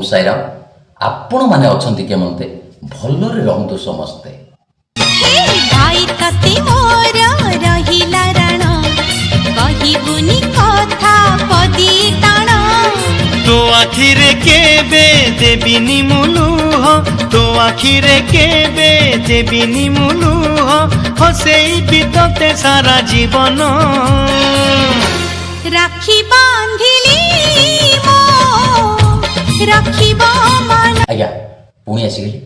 ओम साईराम आपण माने अछंती केमंते भल्लरे रहंतु समस्ते। भाई तते मोर रहिला राण कहिबुनी कथा पदी टाण तो आखिरे केबे देबिनी मुलुह तो आखिरे केबे देबिनी मुलुह हसेई बितते सारा जीवन राखी बांधिली मो राखिबा मन आज्ञा पुणी आसिगली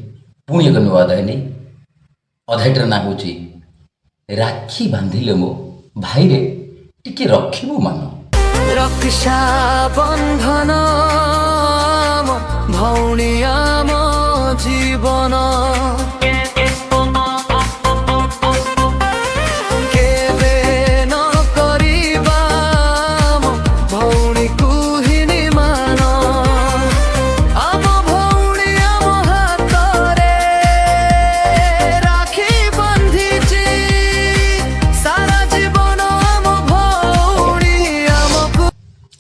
पुणी एक नुआ अध्याय नहीं अध्यायटर ना हूँ राखी बांधिले मो भाई रे टिके रखिबु मान रक्षा बंधन भौणी आम जीवन केबे न करिबा भौणी कुहिनी मान आम भौणी आम हातरे राखी बंधिची सारा जीवन आम भौणी आमको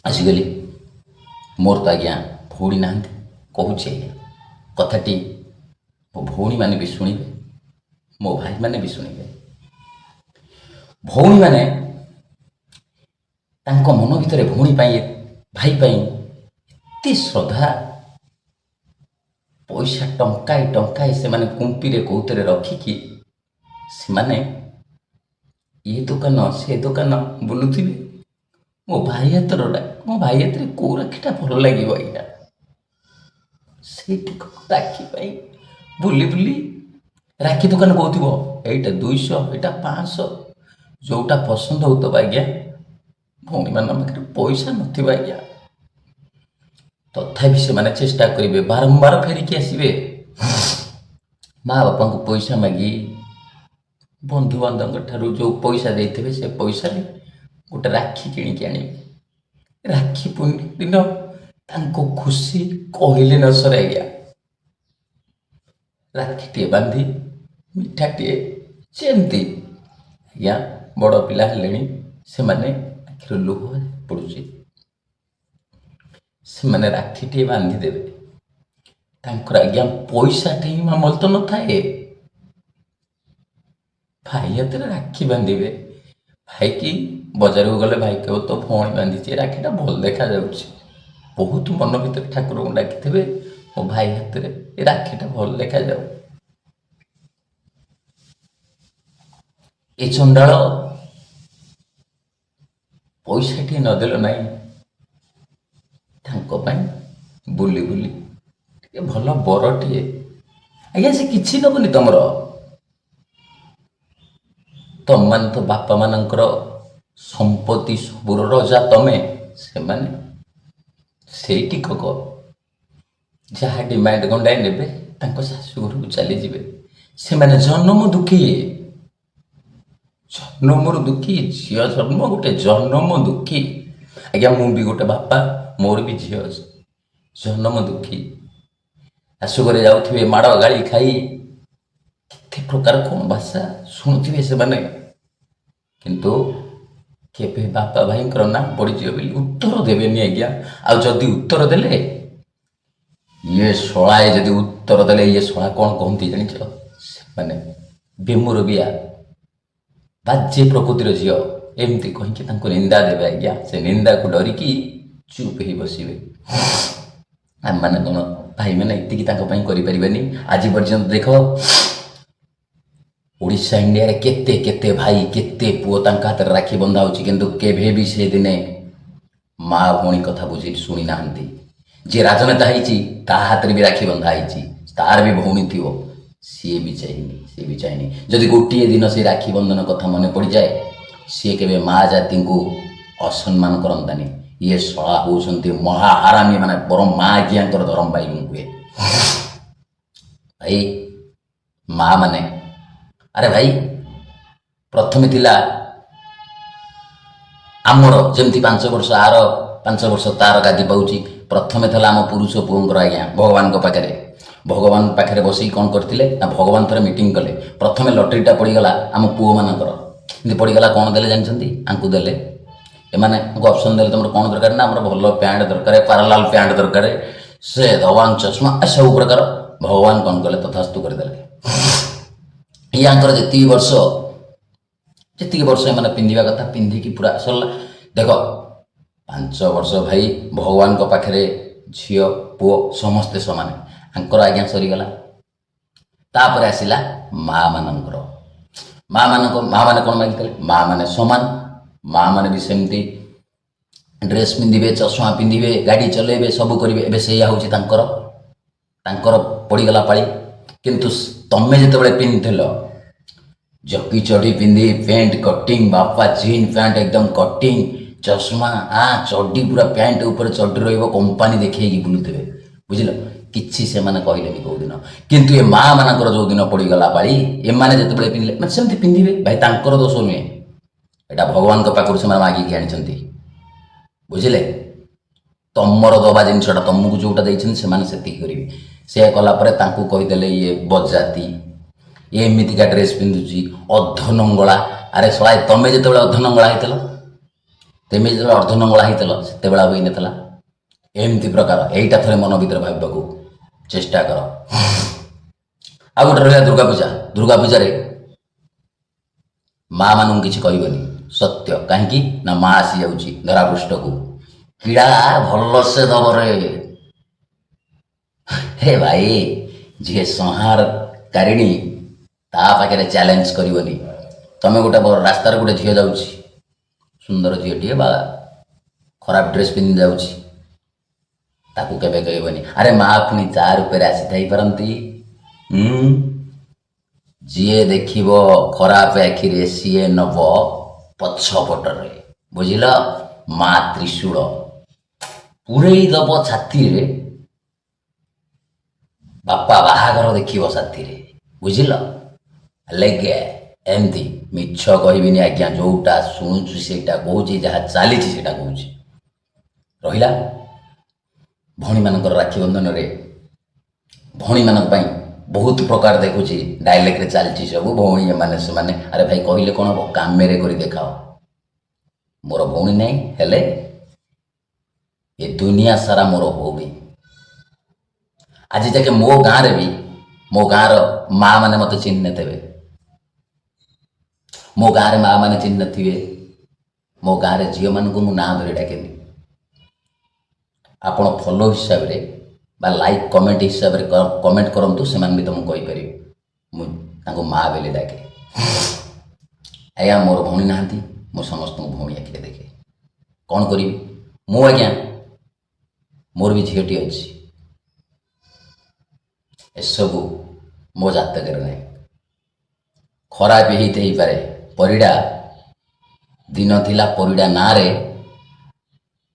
आसिगली मोर तो आज्ञा भौणी ना कहूँ कथाटी मो भौणी मैंने भी शुणवे मो भाई मैंने भी शुणवे भौणी मैंने तांको मन भितर भौणी पाई भाई पाई एते श्रद्धा पैसा टंकाए टंकाए से माने कुंपीरे कौतरे रखिकी से माने ये दुकान से दुकान बुलुथिबे मो भाई हाथरटा मो भाई हाथ कौ राखीटा भल लगे आज्ञा से राखी पाई बुली बुली राखी दुकान कौथिबो एटा 200 एटा 500 जोटा पसंद होतबा आज्ञा भौणी मान पाखे पैसा नथिबा आज्ञा तथापि से माने चेष्टा करेंगे बारंबार फेरिकी आसबे माँ बापा को पैसा मागी बंधु बांधव ठारू जो पैसा देते से पैसा गोटे राखी किणिकी आनिबे राखी पूर्णिमा दिन तांको खुशी कहले न सरे आज्ञा राखीटे बांधी मिठाटे सेमती आज्ञा बड़ पिला हेलेनी से माने आखिर लुह पड़ुची से माने राखीटे बांधी देवे तांकर आज्ञा पैसाटे ही मामल तो न थाए भाई हाथ राखी बांधे भाई की बजार को गले भाई कह तो भौणी बांधी राखीटा भल देखा जाउछि बहुत मन भर ठाकुर को डाकी मो भाई हाथ में राखीटा भल देखा जाऊ ए चंडाल पैसा टी नदेल ना बुली बुली भल बरटे आज्ञा से किसी नबनी तुमर तुम मान तो बापा मानकर संपत्ति सबुर रजा तमें से माने से टिकक जहाँ डिमांड गंडाई ने शाशुघर को चली जाए से माने जन्म दुखी जन्मर दुखी झी जन्म गोटे जन्म दुखी आज्ञा मु भी गोटे बापा मोर भी झी जन्म दुखी शाशुघर जाऊे माड़ गाड़ी खाई केते प्रकार कौन भाषा शुणुवे से माने किंतु केबे बापा भाई ना पड़ीज बोली उत्तर देवेनि आज्ञा आदि उत्तर देले ये शଳାଏ जदि उत्तर देले ये शଳା कौन कहती जानिछ माने बेमुर बिया बाजे प्रकृतिर झील एमती कहीकि निंदा देवे आज्ञा से निंदा को डरिकी चुप ही बसवे आम मैंने कौन भाई मैंने इतनी आज पर्यंत देख ओडिशा इंडिया रे केते केते भाई केते पुओ तांका हाथ राखी बंधा होची किंतु केभे भी से दिने माँ भौणी कथा बुझी शुणी नाहंती जे राजनेता होईची ता हाथ रे भी राखी बंधा होईची तार भी भौणी थिवो सी भी चाहिए जदि गोटे दिन से राखी बंधन कथा मन पड़ जाए सी केबे माँ जाति को असम्मान करंतानी ये शଳା होउछंती महाहारामी माने परम माँ आज्ञांकर धर्म पाई हुए भाई माँ माने अरे भाई प्रथमे थिला आमर जमती 5 वर्ष आर 5 वर्ष तार गादी पाऊँच प्रथमे था आम पुरुष पुओंकर आज्ञा भगवान पाखे भगवान पाखे बस कौन करते ना भगवान थे मीटिंग कले प्रथमे लटरीटा पड़गला आम पुओ मानकर पड़गला कौन देले जानते आंकु देले एमाने ऑप्शन देले तुम कौन दरकार ना भल पैंट दरकार पारालाल पैंट दरकार ସେ ଧବାନ ଚଷମା ସବୁ ପ୍ରକାର ଭଗବାନ କ'ଣ କଲେ ତଥାସ୍ତୁ କରିଦେଲେ। ୟାଙ୍କର ଯେତିକି ବର୍ଷ ଏମାନେ ପିନ୍ଧିବା କଥା ପିନ୍ଧିକି ପୁରା ସରିଲା। ଦେଖ 5 ବର୍ଷ ଭାଇ ଭଗବାନଙ୍କ ପାଖରେ ଝିଅ ପୁଅ ସମସ୍ତେ ସମାନ, ଆଙ୍କର ଆଜ୍ଞା ସରିଗଲା। ତାପରେ ଆସିଲା ମା' ମାନଙ୍କର। ମା' ମାନେ କ'ଣ ମାଗିଥିଲେ? ମା' ମାନେ ସମାନ, ମା' ମାନେ ବି ସେମିତି ଡ୍ରେସ୍ ପିନ୍ଧିବେ, ଚଷମା ପିନ୍ଧିବେ, ଗାଡ଼ି ଚଲେଇବେ, ସବୁ କରିବେ। ଏବେ ସେଇଆ ହେଉଛି ତାଙ୍କର ପଡ଼ିଗଲା ପାଳି। କିନ୍ତୁ ତମେ ଯେତେବେଳେ ପିନ୍ଧିଥିଲ ଜକି ଚଢ଼ି ପିନ୍ଧି ପ୍ୟାଣ୍ଟ କଟିଂ, ବାପା ଜିନ୍ ପ୍ୟାଣ୍ଟ ଏକଦମ କଟିଂ, ଚଷମା ଚଡ଼ି ପୁରା ପ୍ୟାଣ୍ଟ ଉପରେ ଚଡ଼ି ରହିବ, କମ୍ପାନୀ ଦେଖେଇକି ବୁଲୁଥିବେ, ବୁଝିଲ? କିଛି ସେମାନେ କହିଲେନି କେଉଁଦିନ। କିନ୍ତୁ ଏ ମା' ମାନଙ୍କର ଯେଉଁଦିନ ପଡ଼ିଗଲା ପାଳି ଏମାନେ ଯେତେବେଳେ ପିନ୍ଧିଲେ ମାନେ ସେମିତି ପିନ୍ଧିବେ ଭାଇ, ତାଙ୍କର ଦୋଷ ନୁହେଁ, ଏଇଟା ଭଗବାନଙ୍କ ପାଖରୁ ସେମାନେ ମାଗିକି ଆଣିଛନ୍ତି, ବୁଝିଲେ? ତମର ଦବା ଜିନିଷଟା ତମକୁ ଯେଉଁଟା ଦେଇଛନ୍ତି ସେମାନେ ସେତିକି କରିବେ। ସେ କଲା ପରେ ତାଙ୍କୁ କହିଦେଲେ ଇଏ ବଜାତି, ଏମିତିକା ଡ୍ରେସ୍ ପିନ୍ଧୁଛି, ଅର୍ଦ୍ଧନଙ୍ଗଳା। ଆରେ ଶଳା ତମେ ଯେତେବେଳେ ଅର୍ଦ୍ଧନଙ୍ଗଳା ହେଇଥିଲ ସେତେବେଳେ ଆଉ ହେଇନଥିଲା ଏମିତି ପ୍ରକାର। ଏଇଟା ଥରେ ମନ ଭିତରେ ଭାବିବାକୁ ଚେଷ୍ଟା କର। ଆଉ ଗୋଟେ ରହିଲା ଦୁର୍ଗା ପୂଜାରେ ମା' ମାନଙ୍କୁ କିଛି କହିବନି, ସତ୍ୟ। କାହିଁକି ନା ମା' ଆସିଯାଉଛି ଧରାପୃଷ୍ଠକୁ, କିଡ଼ା ଭଲସେ ଦବରେ। ହେ ଭାଇ, ଯିଏ ସଂହାରକାରିଣୀ ତା ପାଖରେ ଚ୍ୟାଲେଞ୍ଜ କରିବନି। ତମେ ଗୋଟେ ରାସ୍ତାରେ ଗୋଟେ ଝିଅ ଯାଉଛି, ସୁନ୍ଦର ଝିଅଟିଏ ବା ଖରାପ ଡ୍ରେସ୍ ପିନ୍ଧି ଯାଉଛି, ତାକୁ କେବେ କହିବନି ଆରେ ମା' ପୁଣି ତା ରୂପରେ ଆସିଥାଇପାରନ୍ତି। ଯିଏ ଦେଖିବ ଖରାପ ଆଖିରେ ସିଏ ନବ ପଛପଟରେ, ବୁଝିଲ? ମା' ତ୍ରିଶୂଳ ପୁରେଇ ଦବ ଛାତିରେ, ବାପା ବାହାଘର ଦେଖିବ ସାଥିରେ, ବୁଝିଲ? ଲେଗେ ଏମିତି ମିଛ କହିବିନି ଆଜ୍ଞା, ଯେଉଁଟା ଶୁଣୁଛୁ ସେଇଟା କହୁଛି, ଯାହା ଚାଲିଛି ସେଇଟା କହୁଛି। ରହିଲା ଭଉଣୀମାନଙ୍କର ରାକ୍ଷୀ ବନ୍ଧନରେ ଭଉଣୀମାନଙ୍କ ପାଇଁ ବହୁତ ପ୍ରକାର ଦେଖୁଛି ଡାଇଲେକ୍ଟରେ ଚାଲିଛି ସବୁ, ଭଉଣୀ ଏମାନେ ସେମାନେ। ଆରେ ଭାଇ କହିଲେ କ'ଣ ହବ, କାମରେ କରି ଦେଖାଅ। ମୋର ଭଉଣୀ ନାହିଁ ହେଲେ ଏ ଦୁନିଆ ସାରା ମୋର ଭଉଣୀ। ଆଜି ଯାକେ ମୋ ଗାଁରେ ବି ମୋ ଗାଁର ମା' ମାନେ ମୋତେ ଚିହ୍ନି ନଥିବେ, ମୋ ଗାଁରେ ମା' ମାନେ ଚିହ୍ନି ନଥିବେ, ମୋ ଗାଁରେ ଝିଅମାନଙ୍କୁ ମୁଁ ନାଁ ଧରି ଡାକେନି। ଆପଣ ଫଲୋ ହିସାବରେ ବା ଲାଇକ୍ କମେଣ୍ଟ ହିସାବରେ କମେଣ୍ଟ କରନ୍ତୁ, ସେମାନେ ବି ତୁମକୁ କହିପାରିବେ ମୁଁ ତାଙ୍କୁ ମା' ବୋଲି ଡାକେ। ଆଜ୍ଞା ମୋର ଭଉଣୀ ନାହାନ୍ତି, ମୁଁ ସମସ୍ତଙ୍କୁ ଭଉଣୀ ଆଖିରେ ଦେଖେ। କ'ଣ କରିବି ମୁଁ ଆଜ୍ଞା, ମୋର ବି ଝିଅଟି ଅଛି। ଏସବୁ ମୋ ଜାତକରେ ନାହିଁ। ଖରାପ ହେଇଥାଇପାରେ, ପରିଡ଼ା ଦିନ ଥିଲା ପରିଡ଼ା ନାଁରେ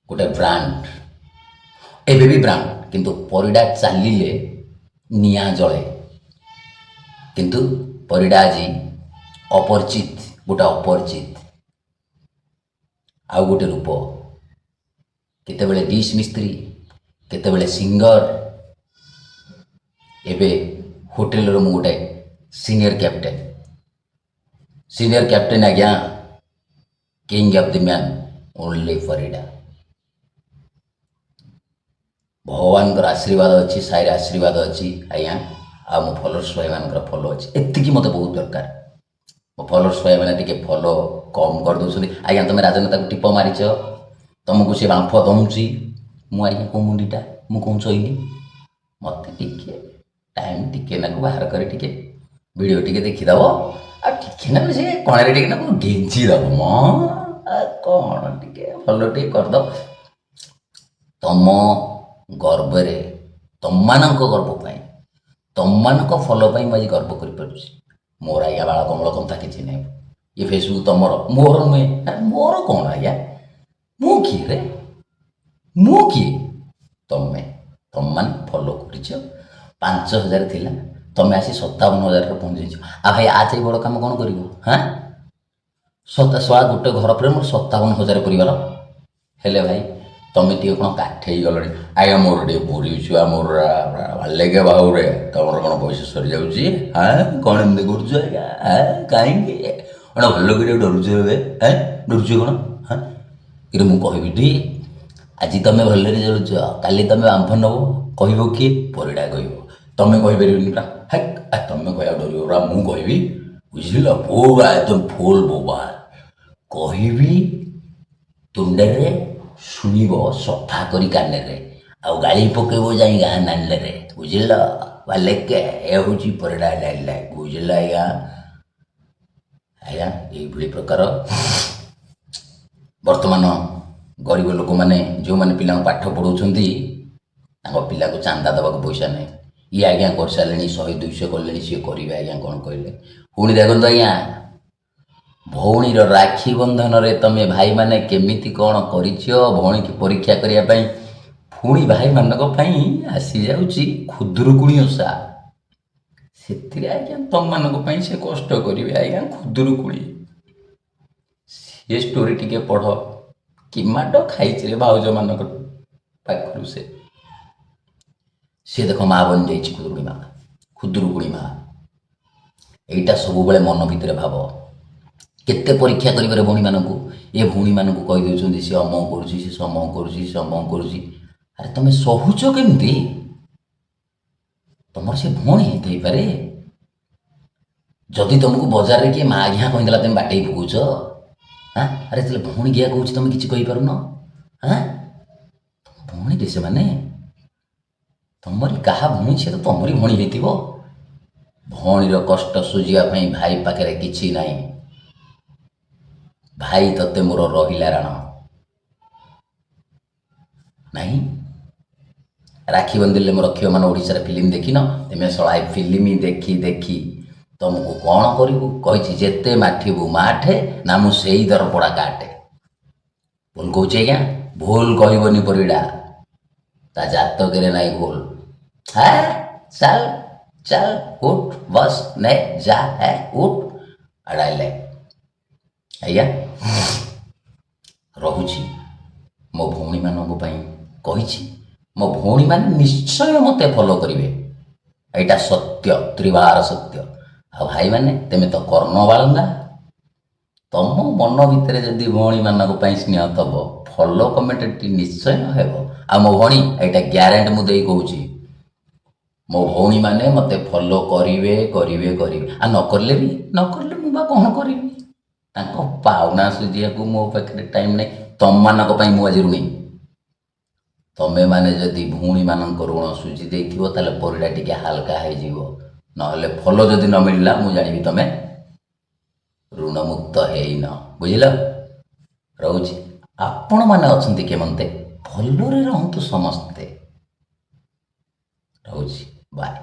ଗୋଟେ ବ୍ରାଣ୍ଡ, ଏବେ ବି ବ୍ରାଣ୍ଡ, କିନ୍ତୁ ପରିଡ଼ା ଚାଲିଲେ ନିଆଁ ଜଳେ। କିନ୍ତୁ ପରିଡ଼ା ଆଜି ଅପରିଚିତ, ଗୋଟେ ଅପରିଚିତ ଆଉ ଗୋଟେ ରୂପ, କେତେବେଳେ ଡିସ୍ ମିସ୍ତ୍ରୀ, କେତେବେଳେ ସିଙ୍ଗର, ଏବେ ହୋଟେଲର ମୁଁ ଗୋଟେ ସିନିୟର କ୍ୟାପ୍ଟେନ୍ ଆଜ୍ଞା, king of the man only Parida. ଭଗବାନଙ୍କର ଆଶୀର୍ବାଦ ଅଛି, ସାଇର ଆଶୀର୍ବାଦ ଅଛି ଆଜ୍ଞା, ଆଉ ମୋ ଫଲୋଅର୍ସ ଭାଇମାନଙ୍କର ଫଲୋ ଅଛି। ଏତିକି ମୋତେ ବହୁତ ଦରକାର। ମୋ ଫଲୋଅର୍ସ ଭାଇମାନେ ଟିକେ ଫଲୋ କମ୍ କରିଦେଉଛନ୍ତି। ଆଜ୍ଞା ତୁମେ ରାଜନେତାକୁ ଟିପ ମାରିଛ, ତୁମକୁ ସେ ବାମ୍ଫ ଦଉଛି, ମୁଁ ଆଜ୍ଞା କେଉଁ ମୁଣ୍ଡିଟା, ମୁଁ କ'ଣ ଶୋଇନି? ମୋତେ ଟିକେ ଟାଇମ୍ ଟିକେ ନାକୁ ବାହାର କରି ଟିକେ ଭିଡ଼ିଓ ଟିକେ ଦେଖିଦେବ, ଆଉ ଟିକେ ନାକୁ ସେ କଣରେ ଟିକେ ନାକୁ ଘିଞ୍ଚି ଦେବ ମ, କ'ଣ ଟିକେ ଫଲୋ ଟିକେ କରିଦେବ। ତମ ଗର୍ବରେ, ତମମାନଙ୍କ ଗର୍ବ ପାଇଁ, ତମମାନଙ୍କ ଫଲୋ ପାଇଁ ମୁଁ ଆଜି ଗର୍ବ କରିପାରୁଛି। ମୋର ଆଜ୍ଞା ବାଳ କମଳ କନ୍ଥା କିଛି ନାହିଁ। ଏ ଫେସବୁକ୍ ତମର, ମୋର ନୁହେଁ। ମୋର କ'ଣ ଆଜ୍ଞା, ମୁଁ କିଏ ରେ, ମୁଁ କିଏ? ତମମାନେ ଫଲୋ କରିଛ, 5000 ଥିଲା, ତମେ ଆସି 57,000ରେ ପହଞ୍ଚିଛ। ଆଉ ଭାଇ ଆ ଚାଇ ବଡ଼ କାମ କ'ଣ କରିବ? ଗୋଟେ ଘର ପରେ ମୋର 57,000 ପରିବାର ହେଲେ ଭାଇ ତମେ ଟିକେ କ'ଣ କାଠେଇ ଗଲଣି? ଆଜ୍ଞା ମୋର ଟିକେ ପୁରୀ ଛୁଆ, ମୋର ଲେଗେ ବାହୁରେ, ତମର କ'ଣ ପଇସା ସରିଯାଉଛି? କ'ଣ ଏମିତି କରୁଛ ଆଜ୍ଞା? କାହିଁକି କ'ଣ ଭଲ କରିବାକୁ ଡରୁଛ ଏବେ? ଡରୁଛ କ'ଣ? କିନ୍ତୁ ମୁଁ କହିବି ଟି, ଆଜି ତମେ ଭଲରେ ଚଳୁଛ, କାଲି ତମେ ବାମ୍ଫ ନେବ, କହିବ କିଏ? ପରିଡ଼ା କହିବ। ତମେ କହିପାରିବନି ପରା। ହେକ୍ ତମେ କହିବା ଡରିବ ପରା, ମୁଁ କହିବି। ବୁଝିଲ? ବୋବା ଏକଦମ ଫୁଲ ବୋବା। କହିବି ତୁଣ୍ଡରେ, ଶୁଣିବ ସଫା କରି କାନରେ, ଆଉ ଗାଳି ପକେଇବ ଯାଇ ଗାଁ ଦାଣ୍ଡରେ। ବୁଝିଲ? ବାଲେକେ ଏ ହେଉଛି ପରିଡ଼ା ଡାଇଲଗ। ବୁଝିଲ ଆଜ୍ଞା? ଆଜ୍ଞା ଏଇଭଳି ପ୍ରକାର ବର୍ତ୍ତମାନ ଗରିବ ଲୋକମାନେ ଯେଉଁମାନେ ପିଲାଙ୍କୁ ପାଠ ପଢ଼ାଉଛନ୍ତି, ତାଙ୍କ ପିଲାକୁ ଚାନ୍ଦା ଦେବାକୁ ପଇସା ନାହିଁ। ଇଏ ଆଜ୍ଞା କରିସାରିଲେଣି, 100 200 କଲେଣି, ସିଏ କରିବେ ଆଜ୍ଞା କ'ଣ କହିଲେ? ପୁଣି ଦେଖନ୍ତୁ ଆଜ୍ଞା, ଭଉଣୀର ରାକ୍ଷୀ ବନ୍ଧନରେ ତମେ ଭାଇମାନେ କେମିତି କ'ଣ କରିଛ, ଭଉଣୀକି ପରୀକ୍ଷା କରିବା ପାଇଁ ପୁଣି ଭାଇମାନଙ୍କ ପାଇଁ ଆସିଯାଉଛି ଖୁଦୁରୁକୁଣୀ ଓଷା। ସେଥିରେ ଆଜ୍ଞା ତମମାନଙ୍କ ପାଇଁ ସେ କଷ୍ଟ କରିବେ ଆଜ୍ଞା ଖୁଦୁରୁକୁଣୀ। ସେ ଷ୍ଟୋରି ଟିକେ ପଢ଼, କି ମାଡ଼ ଖାଇଛି ରେ ଭାଉଜମାନଙ୍କ ପାଖରୁ ସେ ଦେଖ ମା ବନିଯାଇଛି ଖୁଦୁରୁକୁଣୀ ମା। ଖୁଦୁରୁକୁଣୀ ମା ଏଇଟା ସବୁବେଳେ ମନ ଭିତରେ ଭାବ। କେତେ ପରୀକ୍ଷା କରିବାରେ ଭଉଣୀମାନଙ୍କୁ। ଏ ଭଉଣୀମାନଙ୍କୁ କହିଦେଉଛନ୍ତି ସେ ଅମକ କରୁଛି, ସେ ସମକ କରୁଛି, ସେ ଅମକ କରୁଛି। ଆରେ ତମେ ସହୁଛ କେମିତି? ତମର ସେ ଭଉଣୀ ହେଇଥାଇପାରେ। ଯଦି ତମକୁ ବଜାରରେ କିଏ ମା ଘିଆ କହିଦେଲା ତମେ ବାଟେଇ ପକଉଛ? ଆରେ ତାହେଲେ ଭଉଣୀ ଘିଆ କହୁଛି ତମେ କିଛି କହିପାରୁନ? ତମ ଭଉଣୀରେ ସେମାନେ, ତମରି କାହା ଭଉଣୀ? ସେ ତ ତମରି ଭଉଣୀ ହେଇଥିବ। ଭଉଣୀର କଷ୍ଟ ସୁଝିବା ପାଇଁ ଭାଇ ପାଖରେ କିଛି ନାହିଁ। ଭାଇ ତତେ ମୋର ରହିଲା ରାଣ ନାହିଁ। ରାକ୍ଷୀ ବାନ୍ଧିଲେ ମୋର ରଖିବ ମାନେ ଓଡ଼ିଶାରେ ଫିଲ୍ମ ଦେଖିନ? ତମେ ଶଳାଏ ଫିଲ୍ମ ଦେଖି ଦେଖି ତମକୁ କ'ଣ କରିବୁ? କହିଛି ଯେତେ ମାଠିବୁ ମାଠେ, ନା ମୁଁ ସେଇ ଦରପଡ଼ା କାଟେ। ଭୁଲ କହୁଛି ଆଜ୍ଞା? ଭୁଲ କହିବନି ପରିଡ଼ା, ତା ଜାତକରେ ନାହିଁ ଭୁଲ। ଚାଲ ଚାଲ ଉଠ ବସ ନେ ଯା ଉଠ ଆଡ଼ାଇଲେ ଆଜ୍ଞା। ରହୁଛି ମୋ ଭଉଣୀମାନଙ୍କ ପାଇଁ କହିଛି, ମୋ ଭଉଣୀମାନେ ନିଶ୍ଚୟ ମୋତେ ଫଲୋ କରିବେ। ଏଇଟା ସତ୍ୟ, ତ୍ରିବାର ସତ୍ୟ। ଆଉ ଭାଇମାନେ ତେମେ ତ କର୍ଣ୍ଣ ବାଳଙ୍ଗା। ତମ ମନ ଭିତରେ ଯଦି ଭଉଣୀମାନଙ୍କ ପାଇଁ ସ୍ନେହ ଥବ, ଫଲୋ କମେଣ୍ଟଟି ନିଶ୍ଚୟ ହେବ। ଆଉ ମୋ ଭଉଣୀ ଏଇଟା ଗ୍ୟାରେଣ୍ଟି ମୁଁ ଦେଇ କହୁଛି, ମୋ ଭଉଣୀମାନେ ମୋତେ ଫଲୋ କରିବେ କରିବେ କରିବେ। ଆଉ ନ କରିଲେ ମୁଁ ବା କ'ଣ କରିବି? ତାଙ୍କ ପାଉଣା ସୁଝିବାକୁ ମୋ ପାଖରେ ଟାଇମ୍ ନାହିଁ। ତମମାନଙ୍କ ପାଇଁ ମୁଁ ଆଜି ଋଣୀ। ତମେମାନେ ଯଦି ଭଉଣୀମାନଙ୍କ ଋଣ ସୁଝି ଦେଇଥିବ, ତାହେଲେ ପରିଡ଼ା ଟିକେ ହାଲକା ହେଇଯିବ। ନହେଲେ ଫଲୋ ଯଦି ନ ମିଳିଲା, ମୁଁ ଜାଣିବି ତମେ ଋଣମୁକ୍ତ ହେଇନ। ବୁଝିଲ? ରହୁଛି। ଆପଣମାନେ ଅଛନ୍ତି କେମନ୍ତେ, ଭଲରେ ରହନ୍ତୁ ସମସ୍ତେ। ରହୁଛି, ବାଏ।